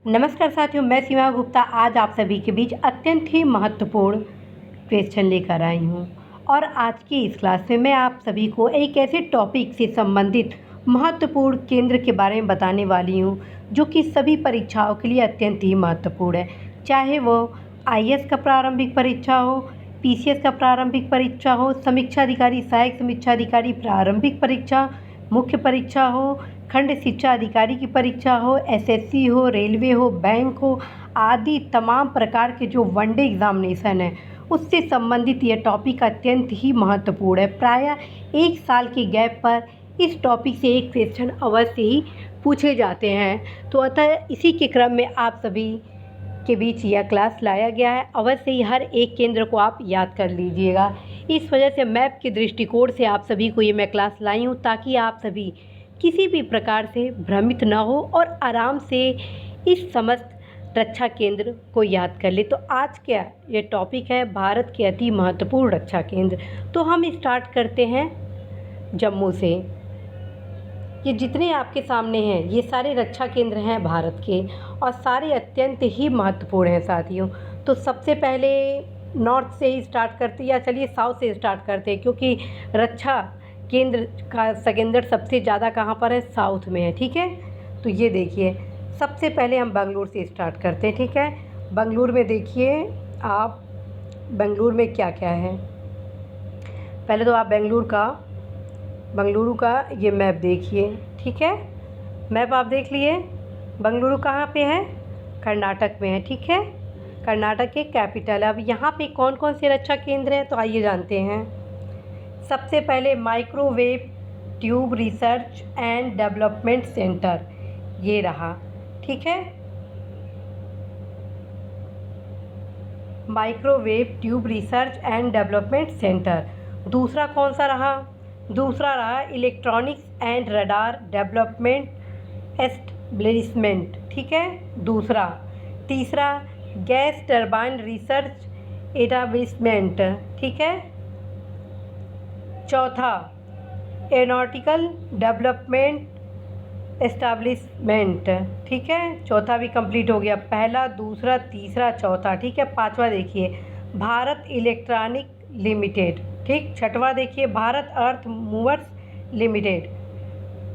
नमस्कार साथियों, मैं सीमा गुप्ता आज आप सभी के बीच अत्यंत ही महत्वपूर्ण क्वेश्चन लेकर आई हूँ। और आज की इस क्लास में मैं आप सभी को एक ऐसे टॉपिक से संबंधित महत्वपूर्ण केंद्र के बारे में बताने वाली हूँ जो कि सभी परीक्षाओं के लिए अत्यंत ही महत्वपूर्ण है। चाहे वो आईएएस का प्रारंभिक परीक्षा हो, पीसीएस का प्रारंभिक परीक्षा हो, समीक्षा अधिकारी, सहायक समीक्षा अधिकारी प्रारंभिक परीक्षा, मुख्य परीक्षा हो, खंड शिक्षा अधिकारी की परीक्षा हो, एसएससी हो, रेलवे हो, बैंक हो, आदि तमाम प्रकार के जो वनडे एग्जामिनेशन है उससे संबंधित यह टॉपिक अत्यंत ही महत्वपूर्ण है। प्रायः एक साल के गैप पर इस टॉपिक से एक क्वेश्चन अवश्य ही पूछे जाते हैं। तो अतः इसी के क्रम में आप सभी के बीच यह क्लास लाया गया है। अवश्य ही हर एक केंद्र को आप याद कर लीजिएगा। इस वजह से मैप के दृष्टिकोण से आप सभी को ये मैं क्लास लाई हूँ ताकि आप सभी किसी भी प्रकार से भ्रमित न हो और आराम से इस समस्त रक्षा केंद्र को याद कर ले। तो आज क्या ये टॉपिक है भारत के अति महत्वपूर्ण रक्षा केंद्र। तो हम स्टार्ट करते हैं जम्मू से। ये जितने आपके सामने हैं ये सारे रक्षा केंद्र हैं भारत के और सारे अत्यंत ही महत्वपूर्ण हैं साथियों। तो सबसे पहले नॉर्थ से ही स्टार्ट करते या चलिए साउथ से स्टार्ट करते हैं, क्योंकि रक्षा केंद्र का सेकेंडर सबसे ज़्यादा कहाँ पर है, साउथ में है। ठीक है, तो ये देखिए सबसे पहले हम बेंगलुरु से स्टार्ट करते हैं। ठीक है, बेंगलुरु में देखिए आप, बेंगलुरु में क्या क्या है। पहले तो आप बेंगलुरु का ये मैप देखिए। ठीक है, मैप आप देख लिए। बेंगलुरु कहाँ पे है, कर्नाटक में है। ठीक है, कर्नाटक के कैपिटल है। अब यहाँ पे कौन कौन से रक्षा केंद्र हैं तो आइए जानते हैं। सबसे पहले microwave tube research and development centre ये रहा। ठीक है, microwave tube research and development centre. दूसरा कौन सा रहा, दूसरा रहा electronics and radar development establishment. ठीक है, दूसरा। तीसरा गैस टरबाइन रिसर्च एस्टेब्लिशमेंट। ठीक है, चौथा एरोनॉटिकल डेवलपमेंट एस्टेब्लिशमेंट। ठीक है, चौथा भी कंप्लीट हो गया, पहला, दूसरा, तीसरा, चौथा। ठीक है, पांचवा देखिए भारत इलेक्ट्रॉनिक लिमिटेड। ठीक, छठवां देखिए भारत अर्थ मूवर्स लिमिटेड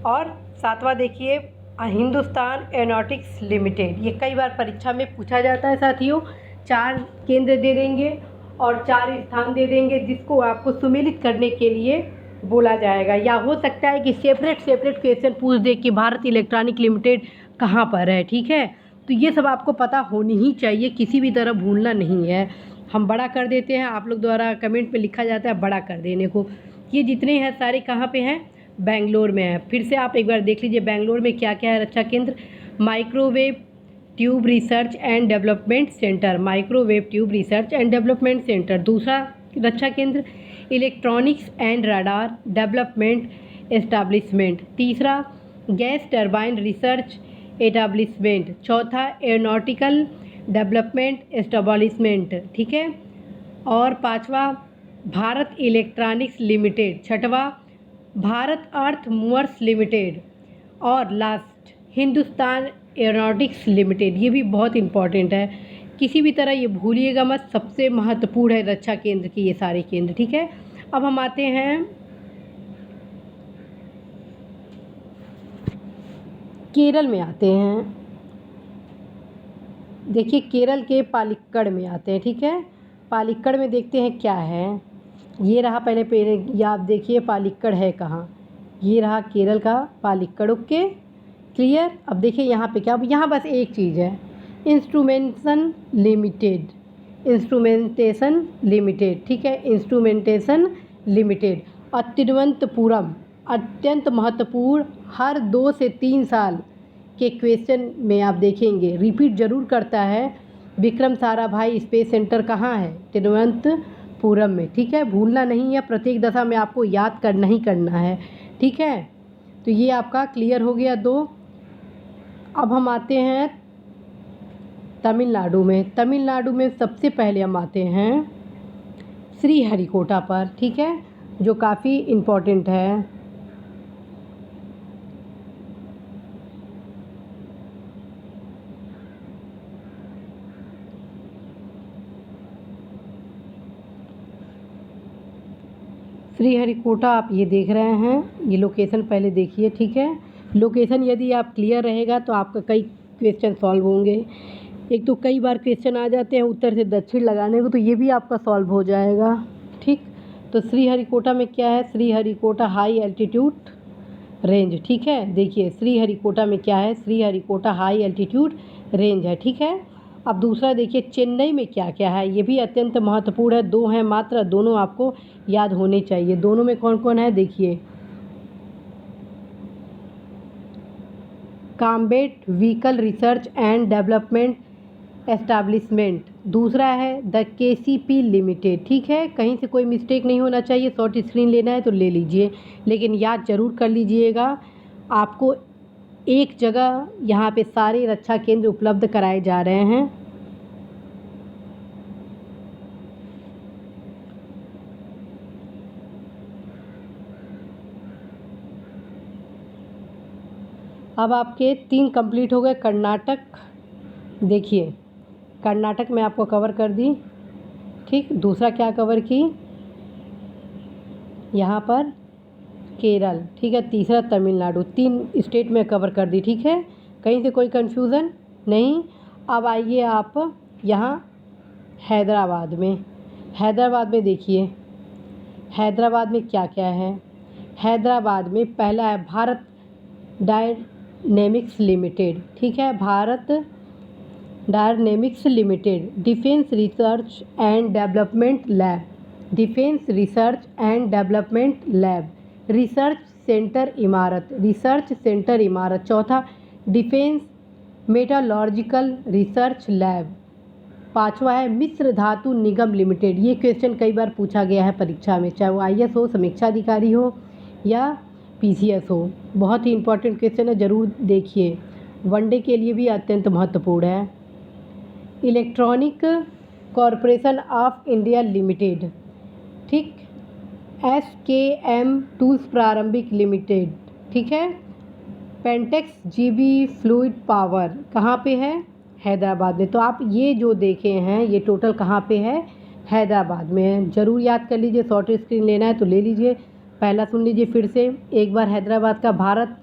और सातवां देखिए हिंदुस्तान एरोनॉटिक्स लिमिटेड। ये कई बार परीक्षा में पूछा जाता है साथियों। 4 केंद्र दे देंगे और 4 स्थान दे देंगे जिसको आपको सुमेलित करने के लिए बोला जाएगा, या हो सकता है कि सेपरेट क्वेश्चन पूछ दे कि भारत इलेक्ट्रॉनिक लिमिटेड कहाँ पर है। ठीक है, तो ये सब आपको पता होनी ही चाहिए, किसी भी तरह भूलना नहीं है। हम बड़ा कर देते हैं, आप लोग द्वारा कमेंट पे लिखा जाता है बड़ा कर देने को। ये जितने हैं सारे कहाँ पे हैं, बेंगलोर में है। फिर से आप एक बार देख लीजिए बेंगलोर में क्या क्या है रक्षा केंद्र। Microwave tube research and development centre, microwave tube research and development centre. दूसरा रक्षा केंद्र electronics and radar development establishment. तीसरा गैस टरबाइन रिसर्च एस्टेब्लिशमेंट। चौथा एरोनॉटिकल डेवलपमेंट एस्टेब्लिशमेंट। ठीक है, और पांचवा भारत इलेक्ट्रॉनिक्स लिमिटेड। छठवा भारत अर्थ मूवर्स लिमिटेड और लास्ट हिंदुस्तान एरोनॉटिक्स लिमिटेड। ये भी बहुत इंपॉर्टेंट है, किसी भी तरह ये भूलिएगा मत, सबसे महत्वपूर्ण है रक्षा केंद्र के ये सारे केंद्र। ठीक है, अब हम आते हैं केरल में आते हैं। देखिए केरल के पालिक्कड़ में आते हैं। ठीक है, पालिक्कड़ में देखते हैं क्या है। ये रहा पहले ये आप देखिए पालिक्कड़ है कहाँ, ये रहा केरल का पालिक्कड़। Okay clear. अब देखिए यहाँ पे क्या, यहाँ बस एक चीज़ है, इंस्ट्रूमेंटेशन लिमिटेड। ठीक है, इंस्ट्रूमेंटेशन लिमिटेड और तिरुवनंतपुरम। अत्यंत महत्वपूर्ण, हर 2 से 3 साल के क्वेश्चन में आप देखेंगे रिपीट ज़रूर करता है। विक्रम साराभाई स्पेस सेंटर कहाँ है, तिरुवनंतपुरम में। ठीक है, भूलना नहीं है, प्रत्येक दशा में आपको याद करना ही करना है। ठीक है, तो ये आपका क्लियर हो गया 2। अब हम आते हैं तमिलनाडु में। तमिलनाडु में सबसे पहले हम आते हैं श्रीहरिकोटा पर। ठीक है, जो काफ़ी इम्पोर्टेंट है। श्रीहरिकोटा आप ये देख रहे हैं, ये लोकेशन पहले देखिए, ठीक है। लोकेशन यदि आप क्लियर रहेगा तो आपका कई क्वेश्चन सॉल्व होंगे। एक तो कई बार क्वेश्चन आ जाते हैं उत्तर से दक्षिण लगाने को, तो ये भी आपका सॉल्व हो जाएगा, ठीक। तो श्रीहरिकोटा में क्या है, श्रीहरिकोटा हाई एल्टीट्यूड रेंज, ठीक है। देखिए श्रीहरिकोटा में क्या है, श्रीहरिकोटा हाई एल्टीट्यूड रेंज है, ठीक है। अब दूसरा देखिए चेन्नई में क्या क्या है, ये भी अत्यंत महत्वपूर्ण है। दो हैं मात्र, दोनों आपको याद होने चाहिए। दोनों में कौन कौन है देखिए, combat vehicle research and development establishment, दूसरा है द केसीपी लिमिटेड, ठीक है। कहीं से कोई मिस्टेक नहीं होना चाहिए। शॉर्ट स्क्रीन लेना है तो ले लीजिए, लेकिन याद जरूर कर लीजिएगा। आपको एक जगह यहाँ पे सारे रक्षा केंद्र उपलब्ध कराए जा रहे हैं। अब आपके 3 कंप्लीट हो गए। कर्नाटक, देखिए कर्नाटक में आपको कवर कर दी, ठीक। दूसरा क्या कवर की, यहाँ पर केरल, ठीक है। तीसरा तमिलनाडु, 3 स्टेट में कवर कर दी, ठीक है। कहीं से कोई कन्फ्यूज़न नहीं। अब आइए आप यहाँ हैदराबाद में। हैदराबाद में देखिए, हैदराबाद में क्या क्या है। हैदराबाद में पहला है भारत डायनेमिक्स लिमिटेड, ठीक है। Bharat dynamics limited, defence research and development lab, defence research and development lab, research centre इमारत, रिसर्च सेंटर इमारत। चौथा डिफेंस मेटालॉजिकल रिसर्च लैब। पांचवा है मिश्र धातु निगम लिमिटेड। ये क्वेश्चन कई बार पूछा गया है परीक्षा में, चाहे वो आईएएस हो, समीक्षा अधिकारी हो या पीसीएस हो। बहुत ही इंपॉर्टेंट क्वेश्चन है, ज़रूर देखिए। वनडे के लिए भी अत्यंत महत्वपूर्ण है। Electronic corporation of India limited, ठीक। एसकेएम टूल्स प्रारंभिक लिमिटेड, ठीक है। पेंटेक्स जीबी फ्लूइड पावर कहाँ पे है, हैदराबाद में। तो आप ये जो देखे हैं ये टोटल कहाँ पे है, हैदराबाद में है। ज़रूर याद कर लीजिए। शॉर्ट स्क्रीन लेना है तो ले लीजिए। पहला सुन लीजिए फिर से एक बार हैदराबाद का, Bharat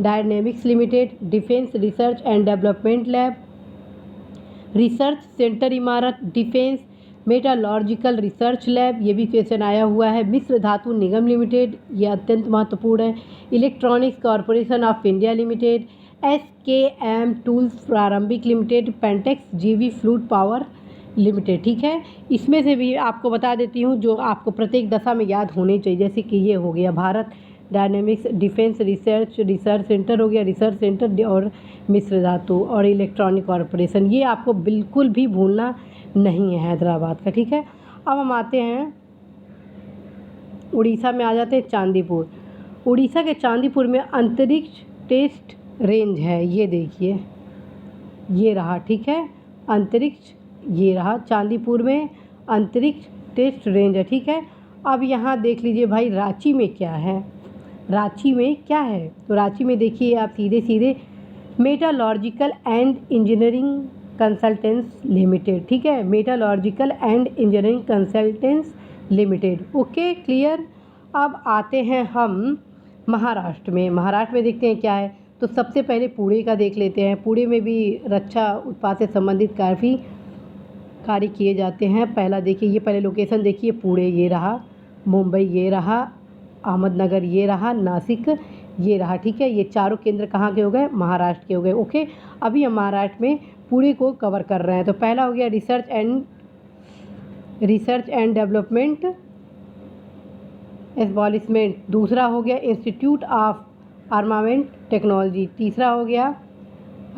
dynamics limited, defence research and development lab, research centre इमारत, डिफेंस मेटालॉजिकल रिसर्च लैब, ये भी क्वेश्चन आया हुआ है। मिश्र धातु निगम लिमिटेड, ये अत्यंत महत्वपूर्ण है। Electronics corporation of India limited, SKM tools प्रारंभिक लिमिटेड, पेंटेक्स जीवी फ्लूइड पावर लिमिटेड, ठीक है। इसमें से भी आपको बता देती हूँ जो आपको प्रत्येक दशा में याद होनी चाहिए। जैसे कि ये हो गया Bharat dynamics, defence research centre हो गया, रिसर्च सेंटर, और मिश्र धातु और इलेक्ट्रॉनिक कॉरपोरेशन, ये आपको बिल्कुल भी भूलना नहीं है हैदराबाद का, ठीक है। अब हम आते हैं उड़ीसा में, आ जाते हैं चांदीपुर। उड़ीसा के चांदीपुर में अंतरिक्ष टेस्ट रेंज है, ये देखिए, ये रहा, ठीक है। अंतरिक्ष, ये रहा चांदीपुर में अंतरिक्ष टेस्ट रेंज है, ठीक है। अब यहाँ देख लीजिए भाई रांची में क्या है, रांची में क्या है। तो रांची में देखिए आप सीधे सीधे मेटालॉजिकल एंड इंजीनियरिंग कंसल्टेंस लिमिटेड, ठीक है। मेटालॉजिकल and engineering कंसल्टेंस limited, okay, clear. अब आते हैं हम महाराष्ट्र में। महाराष्ट्र में देखते हैं क्या है। तो सबसे पहले पुणे का देख लेते हैं। पुणे में भी रक्षा उत्पाद से संबंधित काफ़ी कार्य किए जाते हैं। पहला देखिए, ये पहले लोकेशन देखिए, पुणे ये रहा, मुंबई ये रहा, अहमदनगर ये रहा, नासिक ये रहा, ठीक है। ये चारों केंद्र कहाँ के हो गए, महाराष्ट्र के हो गए, ओके। अभी हम महाराष्ट्र में पुणे को कवर कर रहे हैं। तो पहला हो गया रिसर्च एंड डेवलपमेंट एस्टैब्लिशमेंट, दूसरा हो गया इंस्टीट्यूट ऑफ आर्मामेंट टेक्नोलॉजी, तीसरा हो गया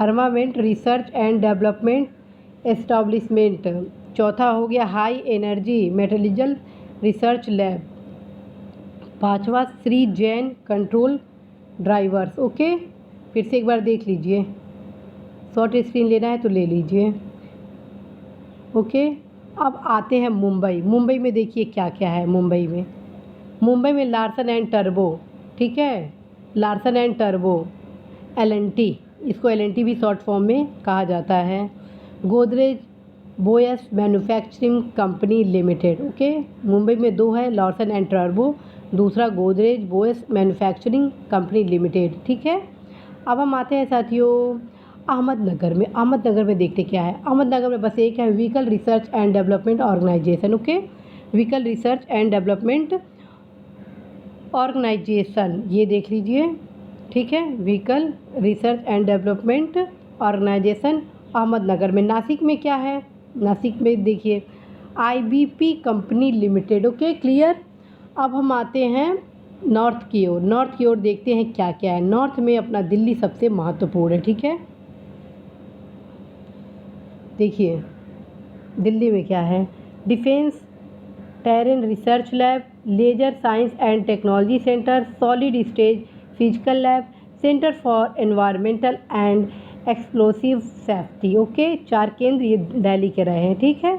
armament research and development establishment, चौथा हो गया high energy metallurgical research lab, पांचवा Shri Jain control drivers, okay. फिर से एक बार देख लीजिए, शॉर्ट स्क्रीन लेना है तो ले लीजिए, ओके। अब आते हैं मुंबई। मुंबई में देखिए क्या क्या है। मुंबई में लार्सन एंड टर्बो, ठीक है, लार्सन एंड टर्बो, एलएनटी, इसको एलएनटी भी शॉर्ट फॉर्म में कहा जाता है। Godrej Boyce manufacturing company limited, okay. Mumbai में 2 है, लार्सन एंड टर्बो, दूसरा Godrej Boyce manufacturing company limited, ठीक है। अब हम आते हैं साथियों अहमदनगर में। अहमदनगर में देखते क्या है। अहमदनगर में बस एक है vehicle research and development organisation, okay. Vehicle research and development organisation, ये देख लीजिए, ठीक है। Vehicle research and development organisation Ahmednagar में। नासिक में क्या है, नासिक में देखिए IBP company limited, okay clear. अब हम आते हैं नॉर्थ की ओर। नॉर्थ की ओर देखते हैं क्या क्या है। नॉर्थ में अपना दिल्ली सबसे महत्वपूर्ण है, ठीक है। देखिए दिल्ली में क्या है, defence terrain research lab, laser science and technology centre, solid stage physical lab, centre for environmental and explosive safety, okay. 4 केंद्र ये दिल्ली के रहे हैं, ठीक है।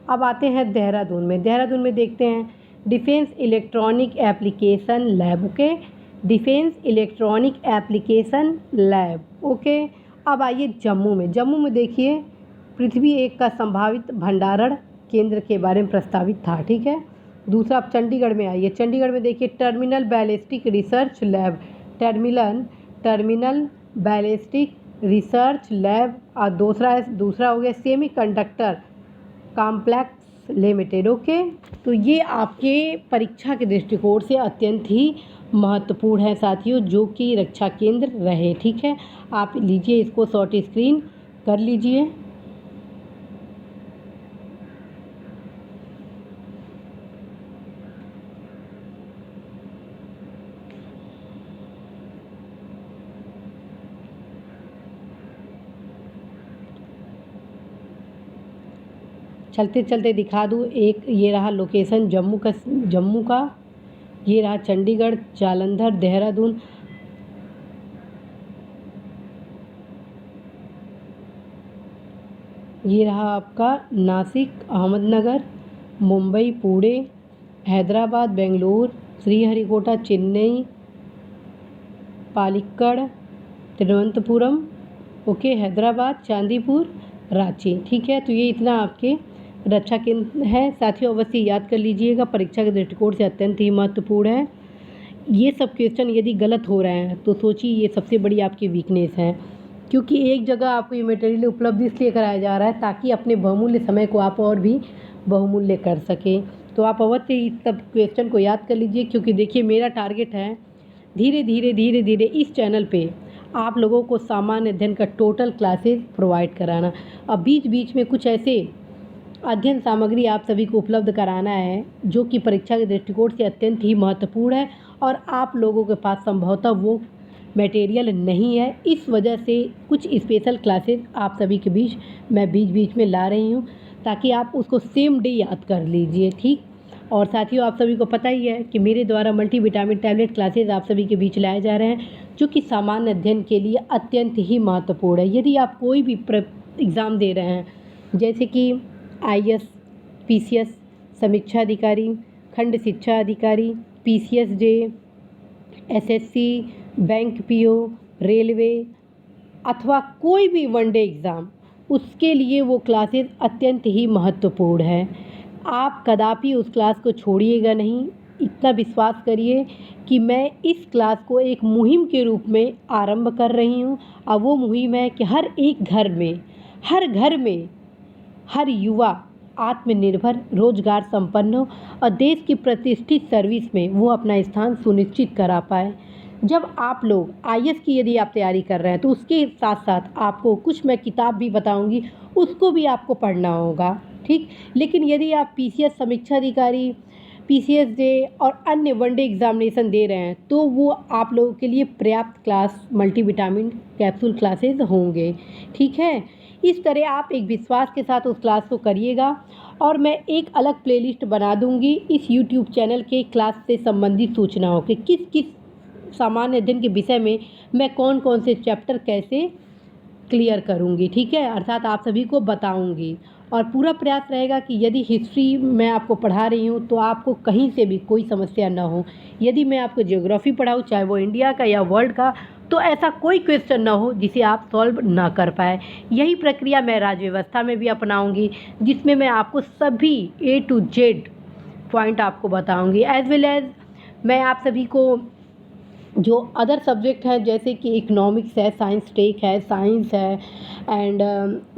अब आते हैं देहरादून में। देहरादून में देखते हैं defence electronic application lab, okay. Defence electronic application lab, okay. अब आइए जम्मू में। जम्मू में देखिए पृथ्वी एक का संभावित भंडारण केंद्र के बारे में प्रस्तावित था, ठीक है। दूसरा आप चंडीगढ़ में आइए। चंडीगढ़ में देखिए terminal ballistic research lab, terminal ballistic research lab. और दूसरा हो गया semi conductor complex limited, okay. तो ये आपके परीक्षा के दृष्टिकोण से अत्यंत ही महत्वपूर्ण है साथियों, जो कि रक्षा केंद्र रहे, ठीक है। आप लीजिए इसको शॉर्ट स्क्रीन कर लीजिए। चलते चलते दिखा दूँ, एक ये रहा लोकेशन जम्मू का, ये रहा चंडीगढ़, जालंधर, देहरादून। ये रहा आपका नासिक, अहमदनगर, मुंबई, पुणे, हैदराबाद, बेंगलुरु, श्रीहरिकोटा, चेन्नई, पालिक्कड़, तिरुवनंतपुरम, ओके, हैदराबाद, चांदीपुर, रांची, ठीक है। तो ये इतना आपके रक्षा केंद्र है साथियों, अवश्य याद कर लीजिएगा, परीक्षा के दृष्टिकोण से अत्यंत ही महत्वपूर्ण है। ये सब क्वेश्चन यदि गलत हो रहे हैं तो सोचिए ये सबसे बड़ी आपकी वीकनेस है, क्योंकि एक जगह आपको ये मटेरियल उपलब्ध इसलिए कराया जा रहा है ताकि अपने बहुमूल्य समय को आप और भी बहुमूल्य कर सकें। तो आप अवश्य इस सब क्वेश्चन को याद कर लीजिए, क्योंकि देखिए मेरा टारगेट है धीरे धीरे इस चैनल पे आप लोगों को सामान्य अध्ययन का टोटल क्लासेस प्रोवाइड कराना। अब बीच बीच में कुछ ऐसे अध्ययन सामग्री आप सभी को उपलब्ध कराना है जो कि परीक्षा के दृष्टिकोण से अत्यंत ही महत्वपूर्ण है, और आप लोगों के पास संभवतः वो मटेरियल नहीं है। इस वजह से कुछ स्पेशल क्लासेस आप सभी के बीच मैं बीच बीच में ला रही हूँ ताकि आप उसको सेम डे याद कर लीजिए, ठीक। और साथियों आप सभी को पता ही है कि मेरे द्वारा मल्टीविटामिन टैबलेट क्लासेस आप सभी के बीच लाए जा रहे हैं, जो कि सामान्य अध्ययन के लिए अत्यंत ही महत्वपूर्ण है। यदि आप कोई भी एग्ज़ाम दे रहे हैं, जैसे कि IAS, PCS, समीक्षा अधिकारी, खंड शिक्षा अधिकारी, PCS जे, SSC, बैंक PO, रेलवे, अथवा कोई भी वनडे एग्ज़ाम, उसके लिए वो क्लासेस अत्यंत ही महत्वपूर्ण है। आप कदापि उस क्लास को छोड़िएगा नहीं। इतना विश्वास करिए कि मैं इस क्लास को एक मुहिम के रूप में आरंभ कर रही हूँ, और वो मुहिम है कि हर एक घर में हर युवा आत्मनिर्भर, रोजगार संपन्न हो और देश की प्रतिष्ठित सर्विस में वो अपना स्थान सुनिश्चित करा पाए। जब आप लोग IAS की यदि आप तैयारी कर रहे हैं तो उसके साथ साथ आपको कुछ मैं किताब भी बताऊंगी, उसको भी आपको पढ़ना होगा, ठीक। लेकिन यदि आप PCS समीक्षा अधिकारी, PCS जे और अन्य वनडे एग्जामिनेशन दे रहे हैं तो वो आप लोगों के लिए पर्याप्त क्लास मल्टीविटामिन कैप्सूल क्लासेस होंगे, ठीक है। इस तरह आप एक विश्वास के साथ उस क्लास को करिएगा, और मैं एक अलग प्लेलिस्ट बना दूंगी इस YouTube चैनल के क्लास से संबंधित सूचनाओं के, किस किस सामान्य अध्ययन के विषय में मैं कौन कौन से चैप्टर कैसे क्लियर करूंगी, ठीक है। अर्थात आप सभी को बताऊंगी, और पूरा प्रयास रहेगा कि यदि हिस्ट्री मैं आपको पढ़ा रही हूँ तो आपको कहीं से भी कोई समस्या ना हो। यदि मैं आपको ज्योग्राफी पढ़ाऊँ, चाहे वो इंडिया का या वर्ल्ड का, तो ऐसा कोई क्वेश्चन ना हो जिसे आप सॉल्व ना कर पाए। यही प्रक्रिया मैं राज्य व्यवस्था में भी अपनाऊंगी, जिसमें मैं आपको सभी A to Z पॉइंट आपको बताऊंगी, एज वेल एज मैं आप सभी को जो अदर सब्जेक्ट हैं जैसे कि इकोनॉमिक्स है, साइंस टेक है, साइंस है एंड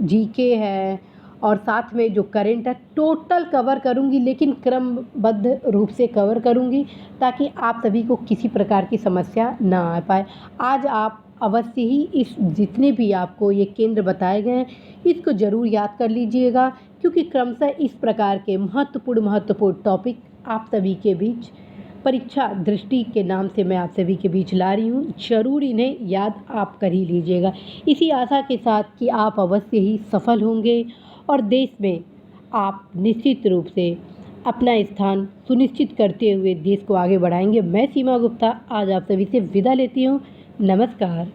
जीके है और साथ में जो करंट है टोटल कवर करूँगी, लेकिन क्रमबद्ध रूप से कवर करूँगी ताकि आप सभी को किसी प्रकार की समस्या ना आ पाए। आज आप अवश्य ही इस जितने भी आपको ये केंद्र बताए गए हैं इसको ज़रूर याद कर लीजिएगा, क्योंकि क्रमशः इस प्रकार के महत्वपूर्ण टॉपिक आप सभी के बीच परीक्षा दृष्टि के नाम से मैं आप सभी के बीच ला रही हूँ। ज़रूर इन्हें याद आप कर ही लीजिएगा, इसी आशा के साथ कि आप अवश्य ही सफल होंगे और देश में आप निश्चित रूप से अपना स्थान सुनिश्चित करते हुए देश को आगे बढ़ाएंगे। मैं सीमा गुप्ता आज आप सभी से विदा लेती हूँ। नमस्कार।